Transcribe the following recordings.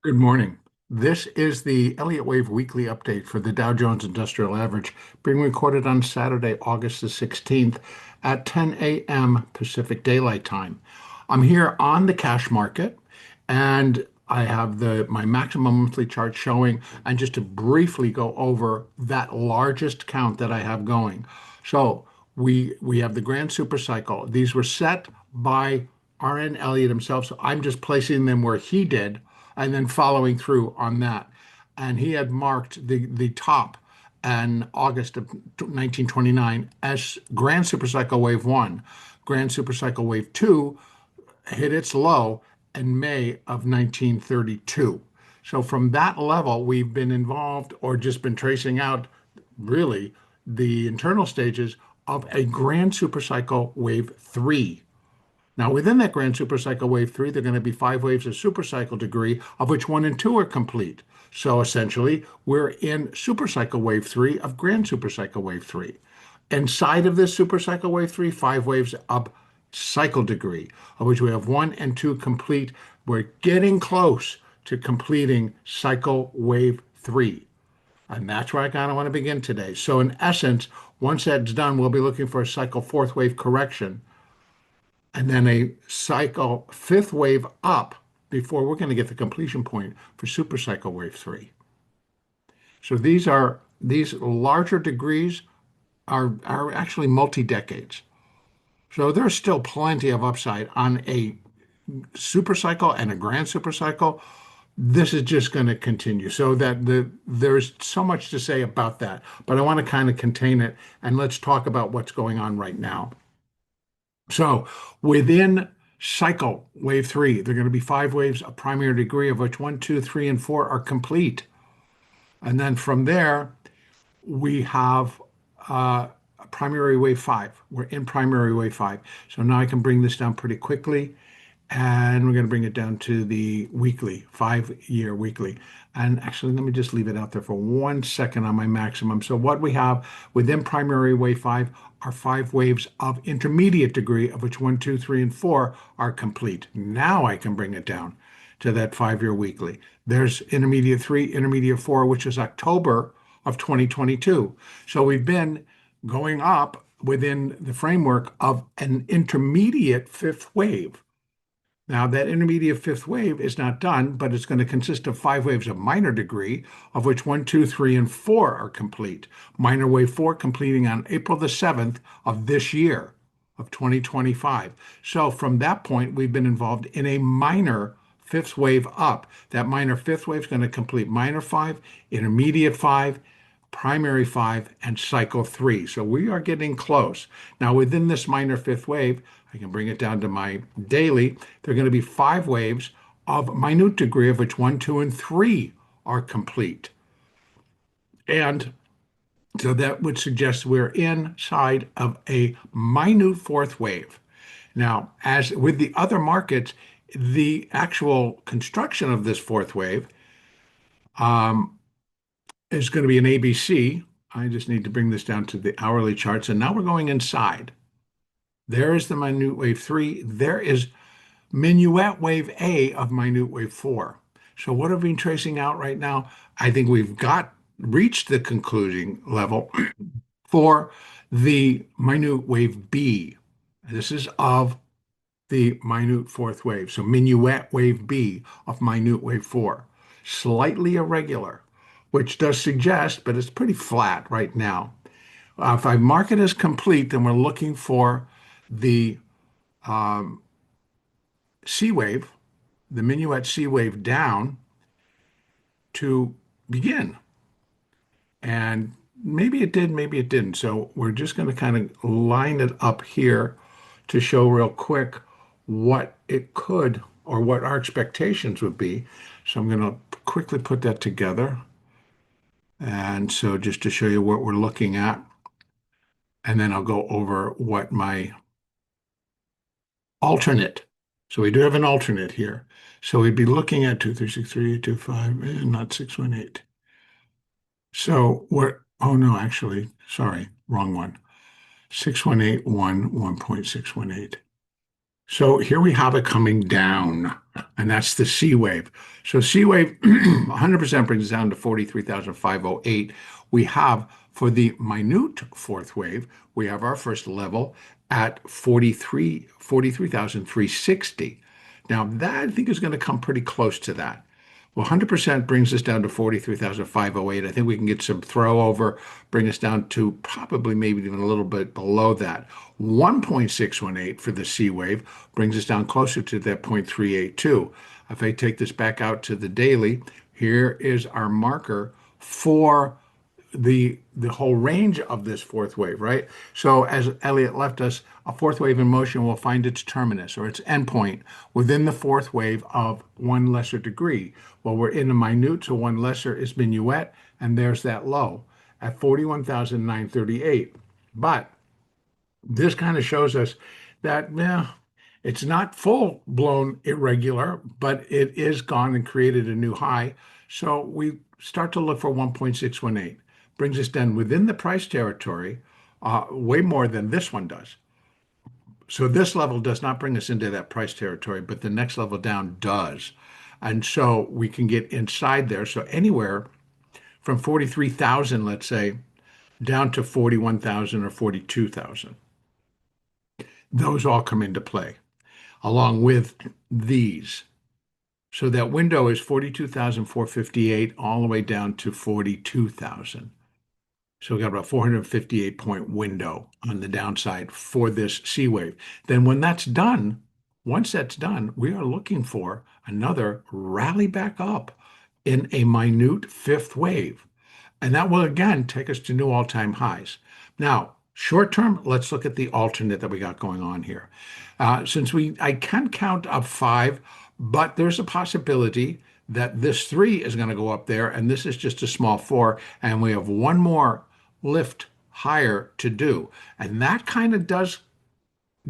Good morning. This is the Elliott Wave weekly update for the Dow Jones Industrial Average, being recorded on Saturday, August the 16th at 10 a.m. Pacific Daylight Time. I'm here on the cash market, and I have my maximum monthly chart showing, and just to briefly go over that largest count that I have going. So we have the grand super cycle. These were set by R.N. Elliott himself, so I'm just placing them where he did and then following through on that. And he had marked the top in August of 1929 as Grand Supercycle Wave 1. Grand Supercycle Wave 2 hit its low in May of 1932. So from that level, we've been involved or just been tracing out really the internal stages of a Grand Supercycle Wave 3. Now, within that grand supercycle wave 3, there are going to be 5 waves of supercycle degree, of which 1 and 2 are complete. So essentially, we're in supercycle wave 3 of grand supercycle wave 3. Inside of this supercycle wave 3, 5 waves of cycle degree, of which we have 1 and 2 complete. We're getting close to completing cycle wave 3. And that's where I kind of want to begin today. So in essence, once that's done, we'll be looking for a cycle fourth wave correction and then a cycle fifth wave up before we're going to get the completion point for supercycle wave 3. So these larger degrees are actually multi-decades. So there's still plenty of upside on a supercycle and a grand supercycle. This is just going to continue. So there's so much to say about that, but I want to kind of contain it and let's talk about what's going on right now. So within cycle wave 3, there are going to be 5 waves of primary degree, of which 1, 2, 3, and 4 are complete. And then from there, we have primary wave 5. We're in primary wave 5. So now I can bring this down pretty quickly. And we're going to bring it down to the weekly, 5-year weekly. And actually, let me just leave it out there for 1 second on my maximum. So what we have within primary wave 5 are 5 waves of intermediate degree, of which 1, 2, 3, and 4 are complete. Now I can bring it down to that 5-year weekly. There's intermediate 3, intermediate 4, which is October of 2022. So we've been going up within the framework of an intermediate fifth wave. Now, that intermediate fifth wave is not done, but it's going to consist of 5 waves of minor degree, of which 1, 2, 3, and 4 are complete. Minor wave 4 completing on April the 7th of this year, of 2025. So from that point, we've been involved in a minor fifth wave up. That minor fifth wave is going to complete minor 5, intermediate 5, primary 5, and cycle 3. So we are getting close. Now, within this minor fifth wave, I can bring it down to my daily. There are going to be 5 waves of minute degree, of which 1, 2, and 3 are complete. And so that would suggest we're inside of a minute fourth wave. Now, as with the other markets, the actual construction of this fourth wave is going to be an ABC. I just need to bring this down to the hourly charts. And now we're going inside. There is the minute wave 3. There is minuette wave A of minute wave 4. So what have we been tracing out right now? I think we've reached the concluding level for the minute wave B. This is of the minute fourth wave. So minuette wave B of minute wave 4. Slightly irregular, which does suggest, but it's pretty flat right now. If I mark it as complete, then we're looking for the C wave, the minuette C wave down to begin. And maybe it did, maybe it didn't. So we're just going to kind of line it up here to show real quick what it could or what our expectations would be. So I'm going to quickly put that together. And so just to show you what we're looking at, and then I'll go over what my alternate. So we do have an alternate here. So we'd be looking at 2, 3, 6, 3, 8, 2, 5, and not 6, 1, 8. So oh no, actually, sorry, wrong one. 6, 1, 8, 1, 1.618. So here we have it coming down, and that's the C wave. So C wave 100% brings us down to 43,508. We have for the minute fourth wave, we have our first level at 43,360. Now that I think is going to come pretty close to that. Well, 100% brings us down to 43,508. I think we can get some throw over, bring us down to probably maybe even a little bit below that. 1.618 for the C wave brings us down closer to that 0.382. If I take this back out to the daily, here is our marker for the whole range of this fourth wave, right? So as Elliott left us, a fourth wave in motion will find its terminus or its endpoint within the fourth wave of one lesser degree. Well, we're in a minute, so one lesser is minuette, and there's that low at 41,938. But this kind of shows us that it's not full blown irregular, but it is gone and created a new high. So we start to look for 1.618. Brings us down within the price territory, way more than this one does. So this level does not bring us into that price territory, but the next level down does. And so we can get inside there. So anywhere from 43,000, let's say, down to 41,000 or 42,000. Those all come into play along with these. So that window is 42,458 all the way down to 42,000. So we got about 458 point window on the downside for this C wave. Then when that's done, once that's done, we are looking for another rally back up in a minute fifth wave. And that will again take us to new all-time highs. Now, short term, let's look at the alternate that we got going on here. Since I can count up five, but there's a possibility that this three is going to go up there, and this is just a small four, and we have one more lift higher to do. And that kind of does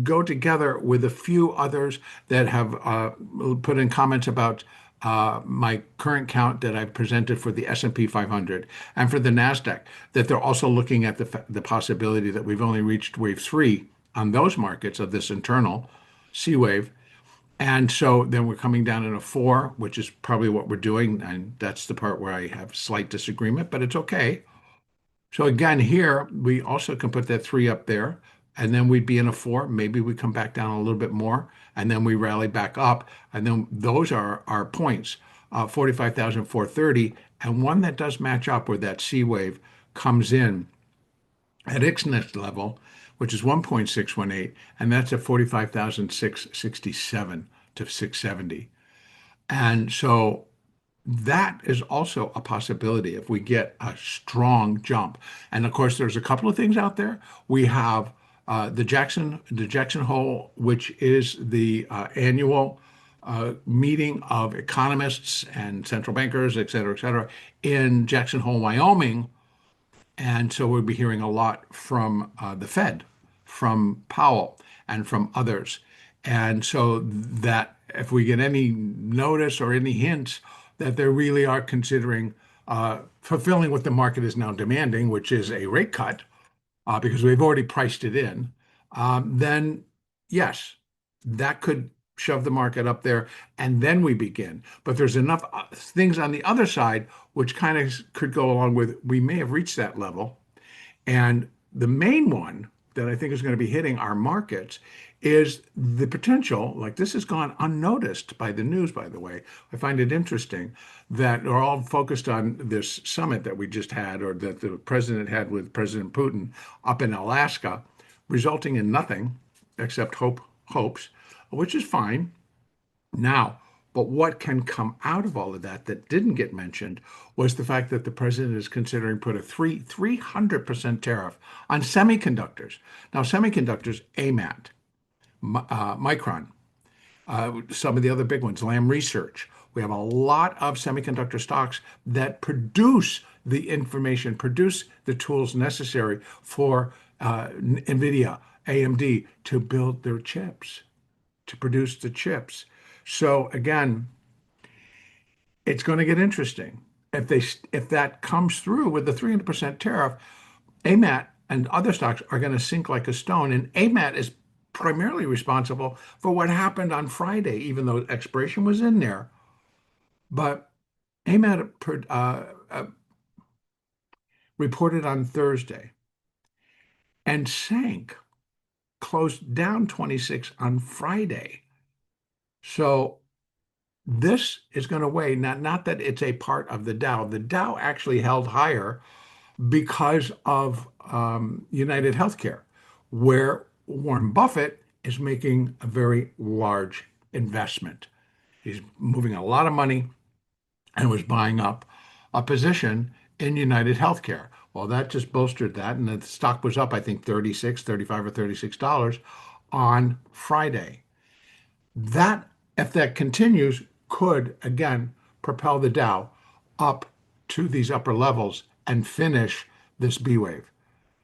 go together with a few others that have put in comments about my current count that I've presented for the S&P 500 and for the NASDAQ, that they're also looking at the possibility that we've only reached wave three on those markets of this internal C wave. And so then we're coming down in a four, which is probably what we're doing. And that's the part where I have slight disagreement, but it's okay. So again, here we also can put that three up there, and then we'd be in a four. Maybe we come back down a little bit more, and then we rally back up, and then those are our points, 45,430, and one that does match up where that C wave comes in at its next level, which is 1.618, and that's at 45,667 to 670. And so that is also a possibility if we get a strong jump. And of course, there's a couple of things out there. We have the Jackson Hole, which is the annual meeting of economists and central bankers, et cetera, in Jackson Hole, Wyoming. And so we'll be hearing a lot from the Fed, from Powell, and from others. And so that if we get any notice or any hints that they really are considering fulfilling what the market is now demanding, which is a rate cut, because we've already priced it in, then yes, that could shove the market up there, and then we begin. But there's enough things on the other side which kind of could go along with we may have reached that level. And the main one that I think is going to be hitting our markets is the potential, like this has gone unnoticed by the news, by the way. I find it interesting that are all focused on this summit that we just had, or that the president had with President Putin up in Alaska, resulting in nothing except hopes, which is fine. Now, but what can come out of all of that that didn't get mentioned was the fact that the president is considering put a 300% tariff on semiconductors. Now, semiconductors, AMAT, Micron, some of the other big ones, Lam Research. We have a lot of semiconductor stocks that produce the information, produce the tools necessary for NVIDIA, AMD to build their chips, to produce the chips. So again, it's going to get interesting. If that comes through with the 300% tariff, AMAT and other stocks are going to sink like a stone. And AMAT is primarily responsible for what happened on Friday, even though expiration was in there. But AMAT reported on Thursday and sank, closed down 26 on Friday. So this is going to weigh, not that it's a part of the Dow. The Dow actually held higher because of United Healthcare, where Warren Buffett is making a very large investment. He's moving a lot of money and was buying up a position in United Healthcare. Well, that just bolstered that, and the stock was up, I think, 36, 35, or $36 on Friday. That, if that continues, could again propel the Dow up to these upper levels and finish this B wave.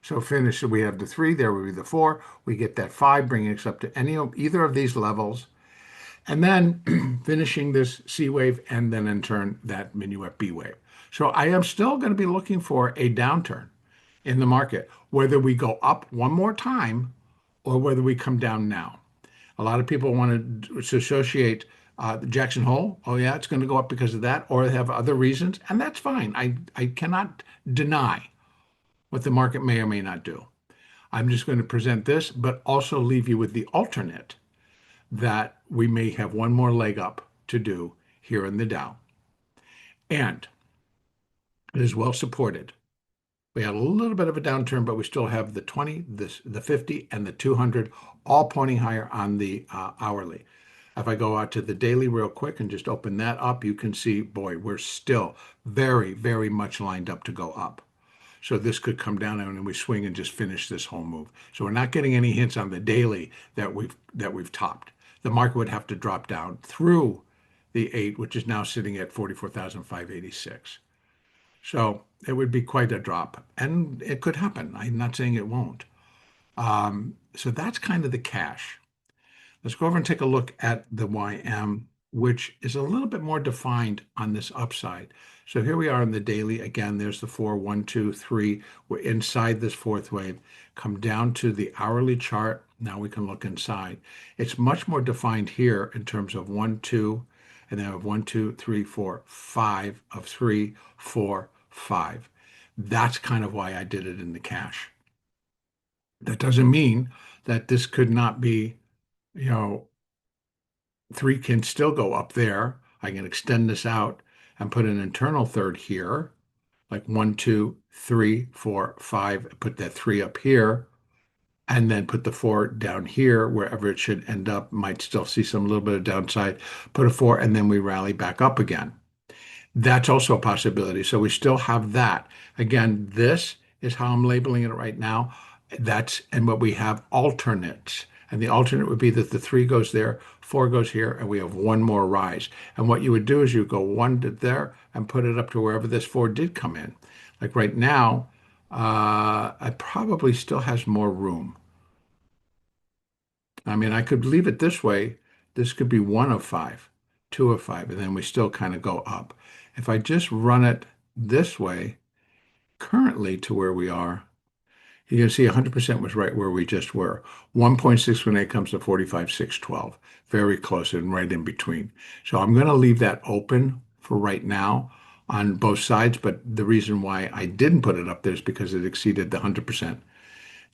So finish, so we have the 3, there would be the 4, we get that 5, bringing us up to either of these levels, and then finishing this C wave, and then in turn that minuette B wave. So I am still going to be looking for a downturn in the market, whether we go up one more time or whether we come down now. A lot of people want to associate the Jackson Hole. Oh yeah, it's going to go up because of that, or they have other reasons, and that's fine. I cannot deny what the market may or may not do. I'm just going to present this, but also leave you with the alternate that we may have one more leg up to do here in the Dow. And it is well supported. We had a little bit of a downturn, but we still have the 20, the 50, and the 200 all pointing higher on the hourly. If I go out to the daily real quick and just open that up, you can see, boy, we're still very, very much lined up to go up. So this could come down and then we swing and just finish this whole move. So we're not getting any hints on the daily that we've topped. The market would have to drop down through the 8, which is now sitting at 44,586. So it would be quite a drop, and it could happen. I'm not saying it won't. So that's kind of the cash. Let's go over and take a look at the YM, which is a little bit more defined on this upside. So here we are in the daily. Again, there's the 4, 1, 2, 3. We're inside this fourth wave. Come down to the hourly chart. Now we can look inside. It's much more defined here in terms of 1, 2, and then I have 1, 2, 3, 4, 5 of 3, 4, 5. That's kind of why I did it in the cash. That doesn't mean that this could not be, 3 can still go up there. I can extend this out and put an internal third here, like 1, 2, 3, 4, 5, put that 3 up here, and then put the 4 down here, wherever it should end up. Might still see some little bit of downside, put a 4, and then we rally back up again. That's also a possibility. So we still have that. Again, this is how I'm labeling it right now. And what we have alternates. And the alternate would be that the 3 goes there, 4 goes here, and we have one more rise. And what you would do is you go 1 to there and put it up to wherever this 4 did come in. Like right now, it probably still has more room. I mean, I could leave it this way. This could be 1 of 5, 2 of 5, and then we still kind of go up. If I just run it this way, currently to where we are, you can see 100% was right where we just were. 1.618 comes to 45,612. Very close and right in between. So I'm going to leave that open for right now on both sides, but the reason why I didn't put it up there is because it exceeded the 100%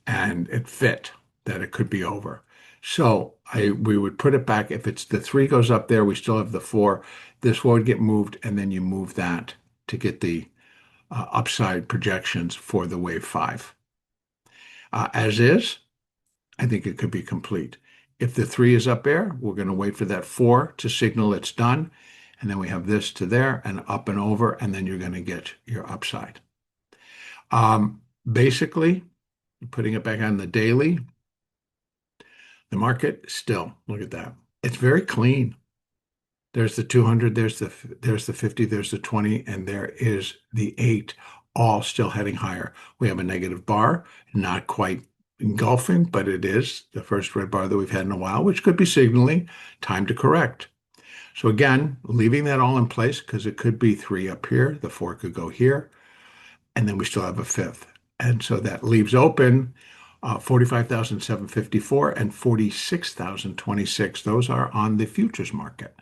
and it fit that it could be over. So we would put it back. If it's the 3 goes up there, we still have the 4. This would get moved, and then you move that to get the upside projections for the wave 5. As is, I think it could be complete. If the 3 is up there, we're going to wait for that 4 to signal it's done. And then we have this to there and up and over, and then you're going to get your upside. Basically, putting it back on the daily, the market still, look at that. It's very clean. There's the 200, there's the 50, there's the 20, and there is the 8, all still heading higher. We have a negative bar, not quite engulfing, but it is the first red bar that we've had in a while, which could be signaling time to correct. So again, leaving that all in place because it could be 3 up here, the 4 could go here, and then we still have a 5th. And so that leaves open 45,754 and 46,026. Those are on the futures market.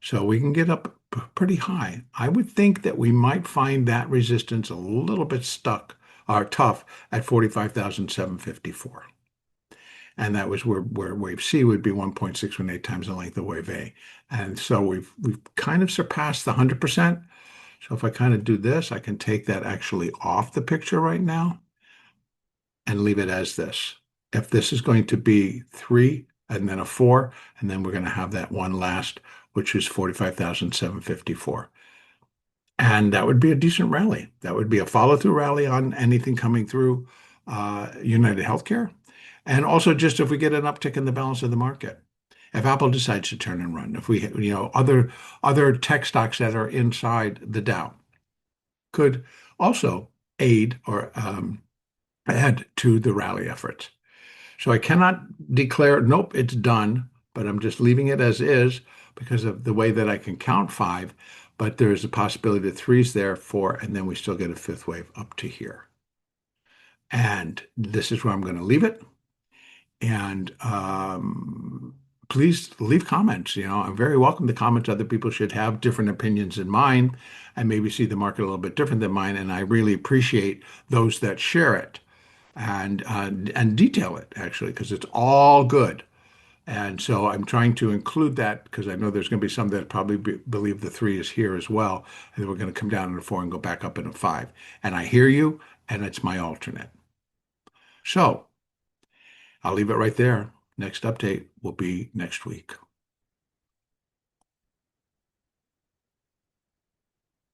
So we can get up pretty high. I would think that we might find that resistance a little bit stuck or tough at 45,754. And that was where wave C would be 1.618 times the length of wave A. And so we've kind of surpassed the 100%. So if I kind of do this, I can take that actually off the picture right now and leave it as this. If this is going to be 3 and then a 4, and then we're going to have that one last, which is 45,754. And that would be a decent rally. That would be a follow-through rally on anything coming through United Healthcare. And also just if we get an uptick in the balance of the market. If Apple decides to turn and run, if we, other tech stocks that are inside the Dow could also aid or add to the rally efforts. So I cannot declare, nope, it's done, but I'm just leaving it as is because of the way that I can count 5. But there's a possibility that 3's there, 4, and then we still get a 5th wave up to here. And this is where I'm going to leave it. And please leave comments. I'm very welcome to comments. Other people should have different opinions than mine and maybe see the market a little bit different than mine. And I really appreciate those that share it and detail it actually, because it's all good. And so I'm trying to include that because I know there's going to be some that probably believe the 3 is here as well. And then we're going to come down in a 4 and go back up in a 5. And I hear you, and it's my alternate. So I'll leave it right there. Next update will be next week.